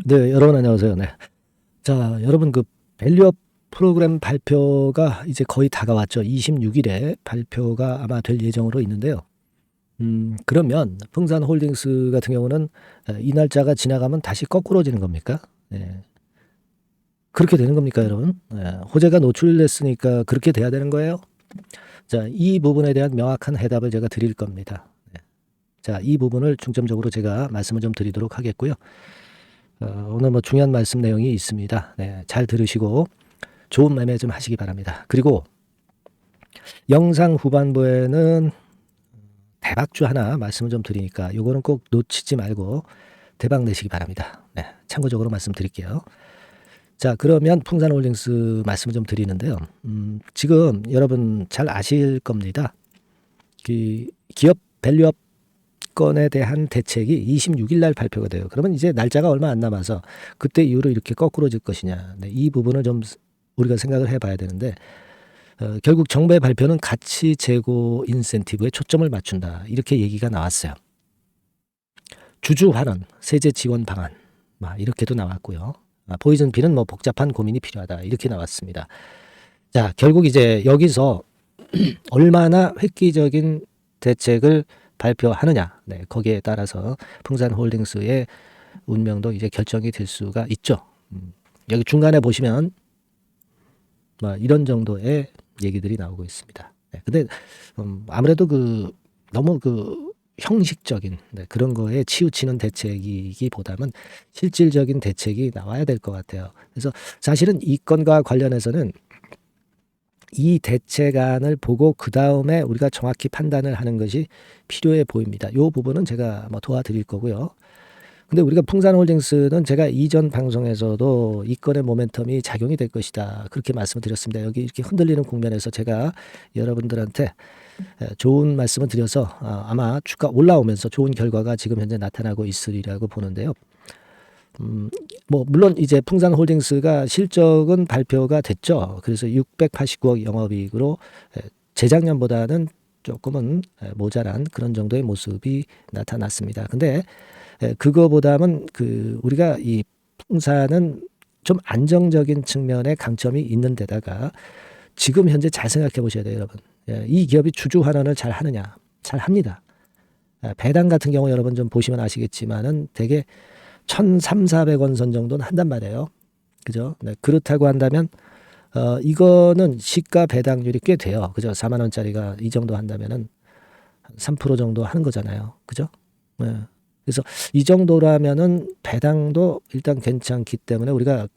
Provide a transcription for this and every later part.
네, 여러분 안녕하세요. 네. 자, 여러분 그 밸류업 프로그램 발표가 이제 거의 다가왔죠. 26일에 발표가 아마 될 예정으로 있는데요. 그러면 풍산홀딩스 같은 경우는 이 날짜가 지나가면 다시 거꾸로지는 겁니까? 네. 그렇게 되는 겁니까, 여러분? 호재가 노출됐으니까 그렇게 돼야 되는 거예요? 자, 이 부분에 대한 명확한 해답을 제가 드릴 겁니다. 네. 자, 이 부분을 중점적으로 제가 말씀을 좀 드리도록 하겠고요. 오늘 뭐 중요한 말씀 내용이 있습니다. 네, 잘 들으시고 좋은 매매 좀 하시기 바랍니다. 그리고 영상 후반부에는 대박주 하나 말씀을 좀 드리니까 요거는 꼭 놓치지 말고 대박 내시기 바랍니다. 네, 참고적으로 말씀드릴게요. 자, 그러면 풍산홀딩스 말씀을 좀 드리는데요. 지금 여러분 잘 아실 겁니다. 그 기업 밸류업 건에 대한 대책이 26일 날 발표가 돼요. 그러면 이제 날짜가 얼마 안 남아서 그때 이후로 이렇게 거꾸로질 것이냐. 네, 이 부분을 좀 우리가 생각을 해봐야 되는데 결국 정부의 발표는 가치 제고 인센티브에 초점을 맞춘다. 이렇게 얘기가 나왔어요. 주주 환원, 세제 지원 방안 이렇게도 나왔고요. 포이즌 필은 뭐 복잡한 고민이 필요하다. 이렇게 나왔습니다. 자, 결국 이제 여기서 얼마나 획기적인 대책을 발표하느냐. 네, 거기에 따라서 풍산홀딩스의 운명도 이제 결정이 될 수가 있죠. 여기 중간에 보시면 이런 정도의 얘기들이 나오고 있습니다. 네, 근데 아무래도 너무 형식적인 그런 거에 치우치는 대책이기보다는 실질적인 대책이 나와야 될 것 같아요. 그래서 사실은 이 건과 관련해서는 이 대책안을 보고 그 다음에 우리가 정확히 판단을 하는 것이 필요해 보입니다. 이 부분은 제가 도와드릴 거고요. 근데 우리가 풍산홀딩스는 제가 이전 방송에서도 이 건의 모멘텀이 작용이 될 것이다. 그렇게 말씀을 드렸습니다. 여기 이렇게 흔들리는 국면에서 제가 여러분들한테 좋은 말씀을 드려서 아마 주가 올라오면서 좋은 결과가 지금 현재 나타나고 있으리라고 보는데요. 물론 이제 풍산홀딩스가 실적은 발표가 됐죠. 그래서 689억 영업이익으로 재작년보다는 조금은 모자란 그런 정도의 모습이 나타났습니다. 근데 그거보다는 우리가 이 풍산은 좀 안정적인 측면의 강점이 있는 데다가 지금 현재 잘 생각해 보셔야 돼요, 여러분. 이 기업이 주주 환원을 잘 하느냐? 잘 합니다. 배당 같은 경우 여러분 좀 보시면 아시겠지만은 되게 1,300~400원 선 정도는 한단 말이에요. 그죠? 네, 그렇다고 한다면 이거는 시가 배당률이 꽤 돼요. 그죠? 4만 원짜리가 이 정도 한다면은 3% 정도 하는 거잖아요. 그죠? 네. 그래서 이 정도라면은 배당도 일단 괜찮기 때문에 우리가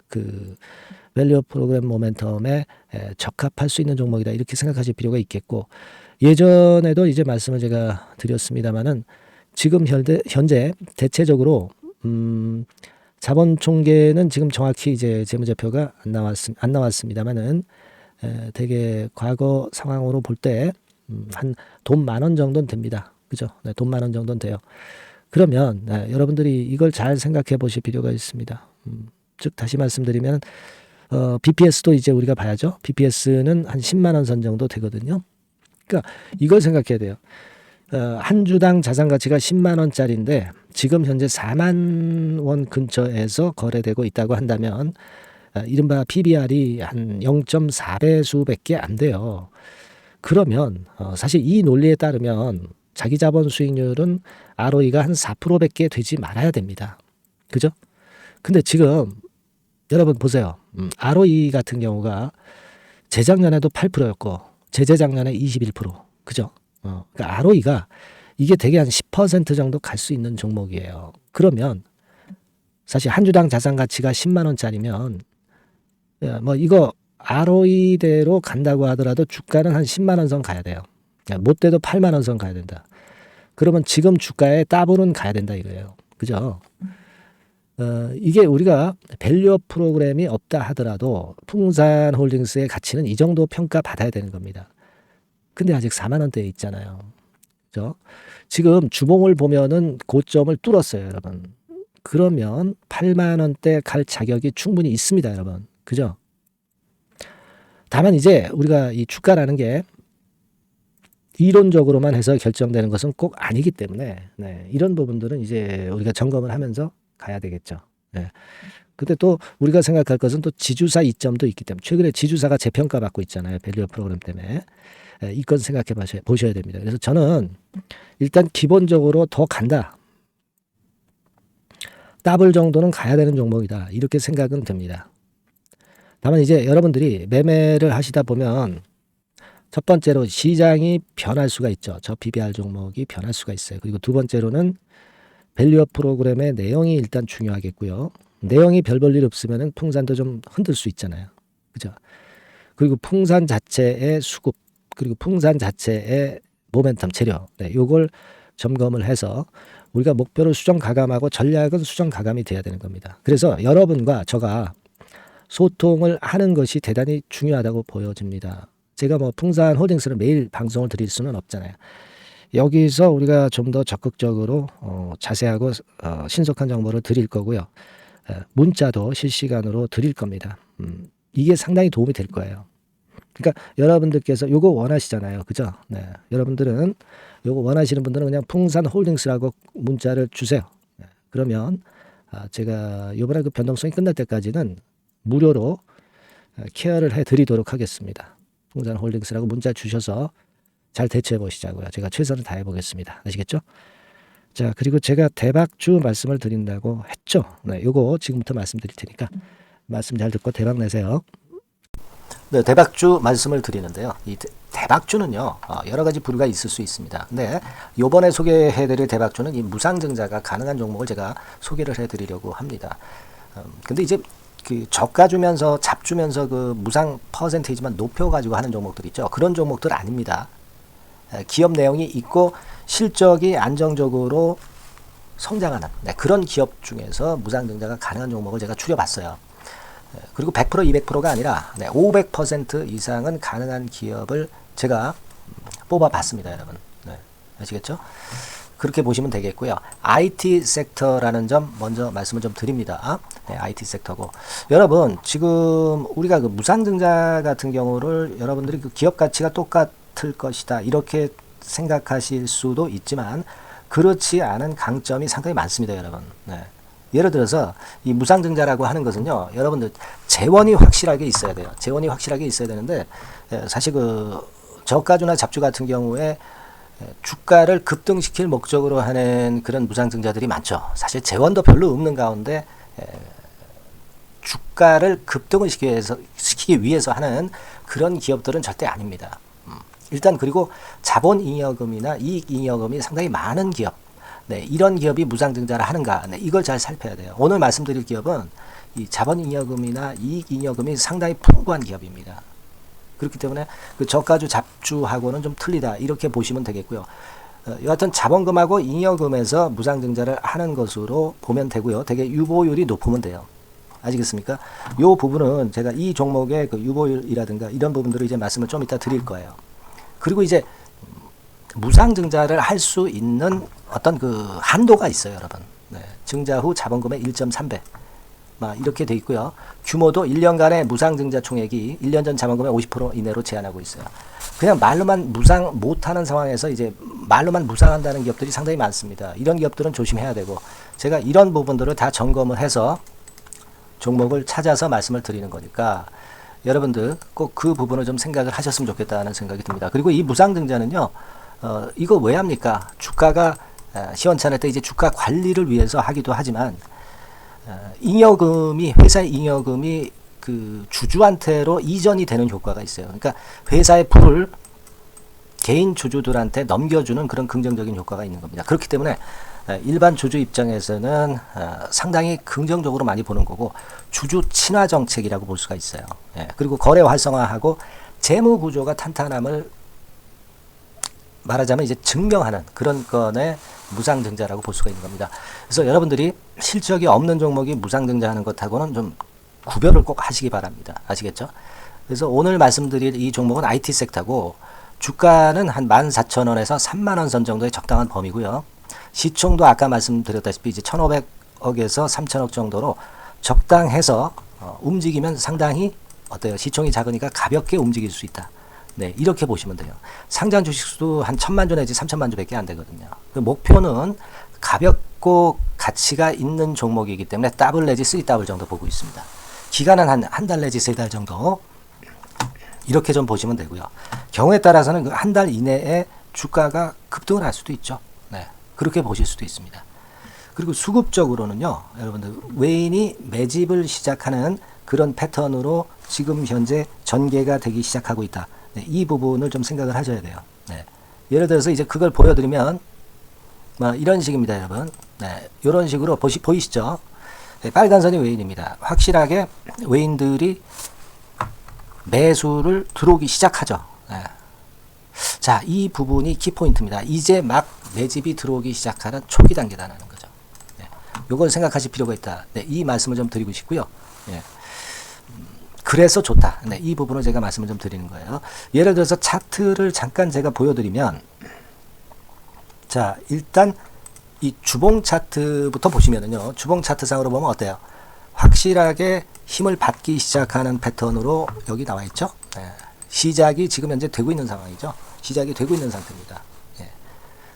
밸류 프로그램 모멘텀에 적합할 수 있는 종목이다. 이렇게 생각하실 필요가 있겠고, 예전에도 이제 말씀을 제가 드렸습니다만은 지금 현재 대체적으로 자본 총계는 지금 정확히 이제 재무제표가 안 나왔습니다만은 되게 과거 상황으로 볼 때 한 돈 10,000원 정도는 됩니다. 그죠? 네, 돈 10,000원 정도는 돼요. 그러면 여러분들이 이걸 잘 생각해 보실 필요가 있습니다. 즉 다시 말씀드리면 BPS도 이제 우리가 봐야죠. BPS는 한 10만 원 선 정도 되거든요. 그러니까 이걸 생각해야 돼요. 한 주당 자산 가치가 10만 원짜리인데 지금 현재 4만 원 근처에서 거래되고 있다고 한다면 이른바 PBR이 한 0.4배수밖에 안 돼요. 그러면 사실 이 논리에 따르면 자기 자본 수익률은 ROE가 한 4%밖에 되지 말아야 됩니다. 그죠? 근데 지금 여러분 보세요. ROE 같은 경우가 재작년에도 8%였고 재재작년에 21%. 그죠? 그러니까 ROE가 이게 되게 한 10% 정도 갈 수 있는 종목이에요. 그러면 사실 한 주당 자산 가치가 10만 원짜리면 이거 ROE대로 간다고 하더라도 주가는 한 10만 원 선 가야 돼요. 못 돼도 8만 원 선 가야 된다. 그러면 지금 주가에 따블은 가야 된다 이거예요. 그죠? 이게 우리가 밸류업 프로그램이 없다 하더라도 풍산홀딩스의 가치는 이 정도 평가 받아야 되는 겁니다. 근데 아직 4만 원대에 있잖아요. 그죠? 지금 주봉을 보면은 고점을 뚫었어요, 여러분. 그러면 8만 원대 갈 자격이 충분히 있습니다, 여러분. 그죠? 다만 이제 우리가 이 주가라는 게 이론적으로만 해서 결정되는 것은 꼭 아니기 때문에 이런 부분들은 이제 우리가 점검을 하면서 가야 되겠죠. 예. 근데 또 우리가 생각할 것은 또 지주사 이점도 있기 때문에 최근에 지주사가 재평가받고 있잖아요. 밸류업 프로그램 때문에. 예, 이건 생각해 보셔야 됩니다. 그래서 저는 일단 기본적으로 더 간다. 더블 정도는 가야 되는 종목이다. 이렇게 생각은 듭니다. 다만 이제 여러분들이 매매를 하시다 보면 첫 번째로 시장이 변할 수가 있죠. 저 PBR 종목이 변할 수가 있어요. 그리고 두 번째로는 밸류업 프로그램의 내용이 일단 중요하겠고요. 내용이 별 볼 일 없으면 풍산도 좀 흔들 수 있잖아요. 그죠? 그리고 풍산 자체의 수급, 그리고 풍산 자체의 모멘텀 재료, 네, 요걸 점검을 해서 우리가 목표를 수정 가감하고 전략은 수정 가감이 돼야 되는 겁니다. 그래서 여러분과 저가 소통을 하는 것이 대단히 중요하다고 보여집니다. 제가 뭐 풍산 홀딩스를 매일 방송을 드릴 수는 없잖아요. 여기서 우리가 좀 더 적극적으로 자세하고 신속한 정보를 드릴 거고요. 문자도 실시간으로 드릴 겁니다. 이게 상당히 도움이 될 거예요. 그러니까 여러분들께서 요거 원하시잖아요. 그죠? 네. 여러분들은 요거 원하시는 분들은 그냥 풍산 홀딩스라고 문자를 주세요. 네. 그러면 제가 요번에 그 변동성이 끝날 때까지는 무료로 케어를 해드리도록 하겠습니다. 풍산 홀딩스라고 문자 주셔서 잘 대처해 보시자고요. 제가 최선을 다해 보겠습니다. 아시겠죠? 자, 그리고 제가 대박주 말씀을 드린다고 했죠. 네, 요거 지금부터 말씀드릴 테니까 말씀 잘 듣고 대박 내세요. 네, 대박주 말씀을 드리는데요. 이 대박주는요, 여러 가지 부류가 있을 수 있습니다. 근데 요번에 소개해드릴 대박주는 이 무상증자가 가능한 종목을 제가 소개를 해드리려고 합니다. 근데 이제 그 저가 주면서 잡 주면서 그 무상 퍼센테이지만 높여가지고 하는 종목들 있죠. 그런 종목들 아닙니다. 기업 내용이 있고 실적이 안정적으로 성장하는 그런 기업 중에서 무상증자가 가능한 종목을 제가 추려봤어요. 그리고 100% 200%가 아니라 500% 이상은 가능한 기업을 제가 뽑아봤습니다. 여러분. 네, 아시겠죠? 그렇게 보시면 되겠고요. IT 섹터라는 점 먼저 말씀을 좀 드립니다. 네, IT 섹터고 여러분 지금 우리가 그 무상증자 같은 경우를 여러분들이 그 기업 가치가 똑같을 것이다 이렇게 생각하실 수도 있지만 그렇지 않은 강점이 상당히 많습니다. 여러분. 네. 예를 들어서 이 무상증자라고 하는 것은요, 여러분들 재원이 확실하게 있어야 돼요. 재원이 확실하게 있어야 되는데 사실 그 저가주나 잡주 같은 경우에 주가를 급등시킬 목적으로 하는 그런 무상증자들이 많죠. 사실 재원도 별로 없는 가운데 주가를 급등을 시키기 위해서 하는 그런 기업들은 절대 아닙니다. 일단 그리고 자본잉여금이나 이익잉여금이 상당히 많은 기업, 네, 이런 기업이 무상증자를 하는가, 네, 이걸 잘 살펴야 돼요. 오늘 말씀드릴 기업은 이 자본잉여금이나 이익잉여금이 상당히 풍부한 기업입니다. 그렇기 때문에 그 저가주 잡주하고는 좀 틀리다 이렇게 보시면 되겠고요. 여하튼 자본금하고 잉여금에서 무상증자를 하는 것으로 보면 되고요. 되게 유보율이 높으면 돼요. 아시겠습니까? 요 부분은 제가 이 종목의 그 유보율이라든가 이런 부분들을 이제 말씀을 좀 이따 드릴 거예요. 그리고 이제 무상증자를 할 수 있는 어떤 그 한도가 있어요, 여러분. 네, 증자 후 자본금의 1.3배. 이렇게 돼 있고요. 규모도 1년간의 무상증자 총액이 1년 전 자본금의 50% 이내로 제한하고 있어요. 그냥 말로만 무상 못하는 상황에서 이제 말로만 무상한다는 기업들이 상당히 많습니다. 이런 기업들은 조심해야 되고 제가 이런 부분들을 다 점검을 해서 종목을 찾아서 말씀을 드리는 거니까 여러분들 꼭 그 부분을 좀 생각을 하셨으면 좋겠다는 생각이 듭니다. 그리고 이 무상증자는요, 이거 왜 합니까? 주가가 시원찮을 때 이제 주가 관리를 위해서 하기도 하지만 잉여금이 회사의 잉여금이 그 주주한테로 이전이 되는 효과가 있어요. 그러니까 회사의 부를 개인 주주들한테 넘겨주는 그런 긍정적인 효과가 있는 겁니다. 그렇기 때문에 일반 주주 입장에서는 상당히 긍정적으로 많이 보는 거고 주주 친화 정책이라고 볼 수가 있어요. 그리고 거래 활성화하고 재무 구조가 탄탄함을 말하자면 이제 증명하는 그런 건의 무상증자라고 볼 수가 있는 겁니다. 그래서 여러분들이 실적이 없는 종목이 무상증자하는 것하고는 좀 구별을 꼭 하시기 바랍니다. 아시겠죠? 그래서 오늘 말씀드릴 이 종목은 IT 섹터고 주가는 한 14,000원에서 30,000원 선 정도의 적당한 범위고요. 시총도 아까 말씀드렸다시피 이제 1,500억에서 3,000억 정도로 적당해서 움직이면 상당히 어때요? 시총이 작으니까 가볍게 움직일 수 있다. 네, 이렇게 보시면 돼요. 상장 주식수도 한 1,000만 주 내지 3,000만 주밖에 안 되거든요. 그 목표는 가볍고 가치가 있는 종목이기 때문에 더블 내지 3더블 정도 보고 있습니다. 기간은 한 달 내지 3달 정도 이렇게 좀 보시면 되고요. 경우에 따라서는 그 한 달 이내에 주가가 급등을 할 수도 있죠. 네, 그렇게 보실 수도 있습니다. 그리고 수급적으로는요, 여러분들 외인이 매집을 시작하는 그런 패턴으로 지금 현재 전개가 되기 시작하고 있다. 네, 이 부분을 좀 생각을 하셔야 돼요. 네, 예를 들어서 이제 그걸 보여드리면 뭐 이런 식입니다, 여러분. 네, 이런 식으로 보이시죠? 네, 빨간 선이 외인입니다. 확실하게 외인들이 매수를 들어오기 시작하죠. 네. 자, 이 부분이 키포인트입니다. 이제 막 매집이 들어오기 시작하는 초기 단계다라는 거죠. 네. 요걸 생각하실 필요가 있다. 네, 이 말씀을 좀 드리고 싶고요. 네. 그래서 좋다. 네, 이 부분을 제가 말씀을 좀 드리는 거예요. 예를 들어서 차트를 잠깐 제가 보여드리면, 자, 일단 이 주봉 차트부터 보시면은요, 주봉 차트상으로 보면 어때요? 확실하게 힘을 받기 시작하는 패턴으로 여기 나와 있죠. 네. 시작이 지금 현재 되고 있는 상황이죠. 시작이 되고 있는 상태입니다. 예.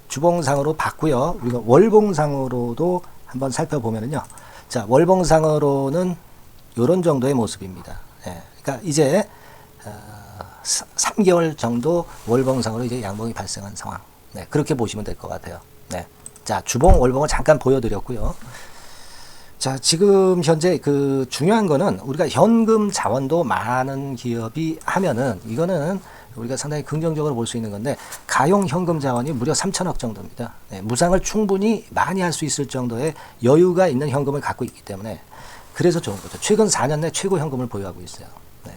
주봉상으로 봤고요. 우리가 월봉상으로도 한번 살펴보면은요. 자, 월봉상으로는 이런 정도의 모습입니다. 예. 그러니까 이제 3개월 정도 월봉상으로 이제 양봉이 발생한 상황. 네, 그렇게 보시면 될 것 같아요. 네. 자, 주봉, 월봉을 잠깐 보여드렸고요. 자, 지금 현재 그 중요한 거는 우리가 현금 자원도 많은 기업이 하면은 이거는 우리가 상당히 긍정적으로 볼 수 있는 건데, 가용 현금 자원이 무려 3천억 정도입니다. 네, 무상을 충분히 많이 할 수 있을 정도의 여유가 있는 현금을 갖고 있기 때문에 그래서 좋은 거죠. 최근 4년 내 최고 현금을 보유하고 있어요. 네.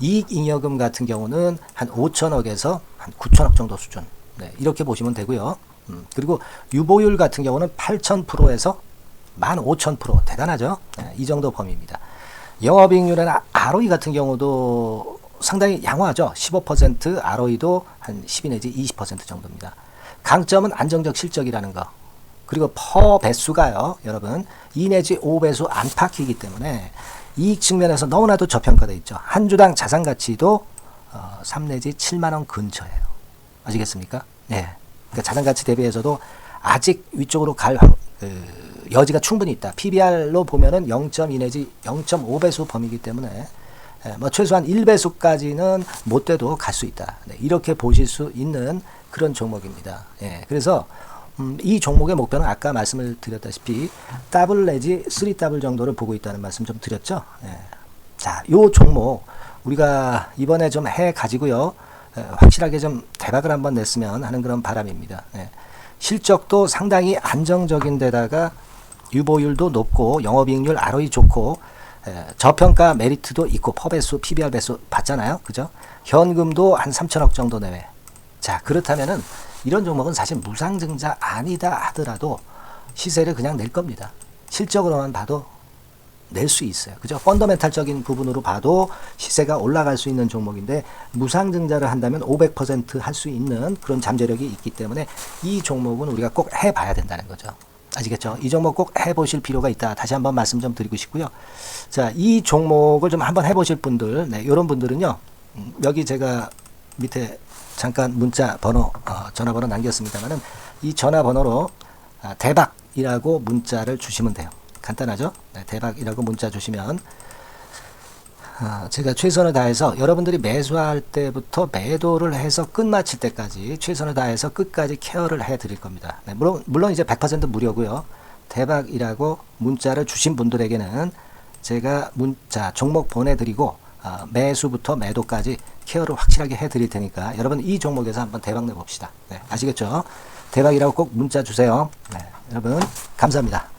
이익잉여금 같은 경우는 한 5천억에서 한 9천억 정도 수준. 네, 이렇게 보시면 되고요. 그리고 유보율 같은 경우는 8,000%에서 15,000% 대단하죠. 네, 이 정도 범위입니다. 영업이익률이나 ROE 같은 경우도 상당히 양호하죠. 15% ROE도 한 12 내지 20% 정도입니다. 강점은 안정적 실적이라는 거. 그리고 퍼 배수가요, 여러분 2 내지 5배수 안팎이기 때문에 이익 측면에서 너무나도 저평가되어 있죠. 한 주당 자산 가치도 3 내지 7만 원 근처예요. 아시겠습니까? 네. 그러니까 자산 가치 대비해서도 아직 위쪽으로 갈 여지가 충분히 있다. PBR로 보면은 0.2 내지 0.5배수 범위이기 때문에 뭐 최소한 1배수까지는 못 돼도 갈 수 있다. 네, 이렇게 보실 수 있는 그런 종목입니다. 예, 그래서 이 종목의 목표는 아까 말씀을 드렸다시피 더블 내지 3더블 정도를 보고 있다는 말씀 좀 드렸죠. 예. 자, 요 종목 우리가 이번에 좀 해 가지고요. 확실하게 좀 대박을 한번 냈으면 하는 그런 바람입니다. 예. 실적도 상당히 안정적인 데다가 유보율도 높고 영업이익률 ROE 좋고 저평가 메리트도 있고 퍼배수 PBR 배수 봤잖아요. 그죠? 현금도 한 3천억 정도 내외. 자, 그렇다면은 이런 종목은 사실 무상증자 아니다 하더라도 시세를 그냥 낼 겁니다. 실적으로만 봐도 낼 수 있어요. 그죠? 펀더멘탈적인 부분으로 봐도 시세가 올라갈 수 있는 종목인데 무상증자를 한다면 500% 할 수 있는 그런 잠재력이 있기 때문에 이 종목은 우리가 꼭 해봐야 된다는 거죠. 아시겠죠? 이 종목 꼭 해보실 필요가 있다. 다시 한번 말씀 좀 드리고 싶고요. 자, 이 종목을 좀 한번 해보실 분들, 네, 이런 분들은요, 여기 제가 밑에 잠깐 문자 번호, 전화번호 남겼습니다만은 이 전화번호로 대박이라고 문자를 주시면 돼요. 간단하죠? 네, 대박이라고 문자 주시면 제가 최선을 다해서 여러분들이 매수할 때부터 매도를 해서 끝마칠 때까지 최선을 다해서 끝까지 케어를 해 드릴 겁니다. 네, 물론 이제 100% 무료고요. 대박이라고 문자를 주신 분들에게는 제가 문자 종목 보내드리고 매수부터 매도까지 케어를 확실하게 해 드릴 테니까 여러분 이 종목에서 한번 대박 내봅시다. 네, 아시겠죠? 대박이라고 꼭 문자 주세요. 네, 여러분 감사합니다.